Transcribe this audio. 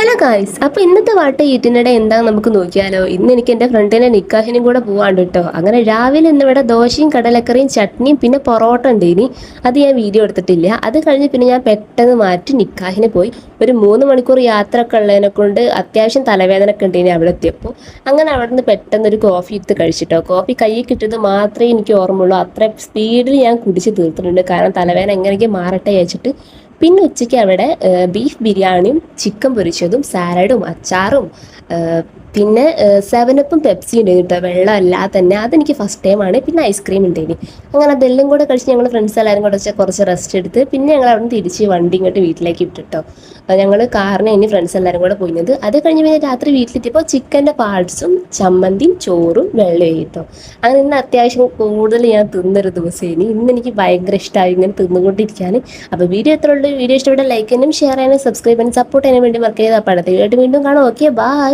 Hello guys, അപ്പോൾ ഇന്നത്തെ വാട്ട ഈറ്റിനിടെ എന്താണെന്ന് നമുക്ക് നോക്കിയാലോ. ഇന്ന് എനിക്ക് എൻ്റെ ഫ്രണ്ടിനെ നിക്കാഹിനും കൂടെ പോവാണ്ട് കേട്ടോ. അങ്ങനെ രാവിലെ ഇന്നിവിടെ ദോശയും കടലക്കറിയും ചട്നിയും പിന്നെ പൊറോട്ട ഉണ്ട്. ഇനി അത് ഞാൻ വീഡിയോ എടുത്തിട്ടില്ല. അത് കഴിഞ്ഞ് പിന്നെ ഞാൻ പെട്ടെന്ന് മാറ്റി നിക്കാഹിന് പോയി. ഒരു 3 മണിക്കൂർ യാത്ര ഒക്കെ ഉള്ളതിനെ കൊണ്ട് അത്യാവശ്യം തലവേദനയൊക്കെ ഉണ്ട് ഇനി അവിടെ എത്തിയപ്പോൾ. അങ്ങനെ അവിടെ നിന്ന് പെട്ടെന്ന് ഒരു കോഫി എടുത്ത് കഴിച്ചിട്ടോ. കോഫി കയ്യിൽ കിട്ടിയത് മാത്രമേ എനിക്ക് ഓർമ്മയുള്ളൂ. അത്ര സ്പീഡിൽ ഞാൻ കുടിച്ച് തീർത്തിട്ടുണ്ട്, കാരണം തലവേദന എങ്ങനെയെങ്കിലും മാറട്ടെ വെച്ചിട്ട്. പിന്നെ ഉച്ചയ്ക്ക് അവിടെ ബീഫ് ബിരിയാണിയും ചിക്കൻ പൊരിച്ചതും സാലഡും അച്ചാറും പിന്നെ 7-Up പെപ്സി ഉണ്ടായിരുന്നു കേട്ടോ, വെള്ളം അല്ലാതെ തന്നെ. അതെനിക്ക് ഫസ്റ്റ് ടൈമാണ്. പിന്നെ ഐസ്ക്രീം ഉണ്ടായിന്. അങ്ങനെ അതെല്ലാം കൂടെ കഴിച്ച് ഞങ്ങൾ ഫ്രണ്ട്സ് എല്ലാവരും കൂടെ കുറച്ച് റെസ്റ്റ് എടുത്ത് പിന്നെ ഞങ്ങൾ അവിടെ നിന്ന് തിരിച്ച് വണ്ടി ഇങ്ങോട്ട് വീട്ടിലേക്ക് ഇട്ടിട്ടോ. ഞങ്ങൾ കാറിന് ഇനി ഫ്രണ്ട്സ് എല്ലാവരും കൂടെ പോയിരുന്നത്. അത് കഴിഞ്ഞ് പിന്നെ രാത്രി വീട്ടിലെത്തിയപ്പോൾ ചിക്കൻ്റെ പാർട്സും ചമ്മന്തിയും ചോറും വെള്ളയും കേട്ടോ. അങ്ങനെ ഇന്ന് അത്യാവശ്യം കൂടുതൽ ഞാൻ തിന്നൊരു ദിവസമായിരുന്നു. ഇന്ന് എനിക്ക് ഭയങ്കര ഇഷ്ടമായി ഇങ്ങനെ തിന്നുകൊണ്ടിരിക്കാൻ. അപ്പോൾ വീഡിയോ എത്ര ഉള്ളൂ? വീഡിയോ ഇഷ്ടപ്പെട്ട ലൈക്ക് ചെയ്യാനും ഷെയർ ചെയ്യാനും സബ്സ്ക്രൈബ് ചെയ്യാനും സപ്പോർട്ട് ചെയ്യാനും വേണ്ടി വർക്ക് ചെയ്ത് അപ്പോൾ അടുത്ത വീഡിയോ വീണ്ടും കാണാം. Okay, by.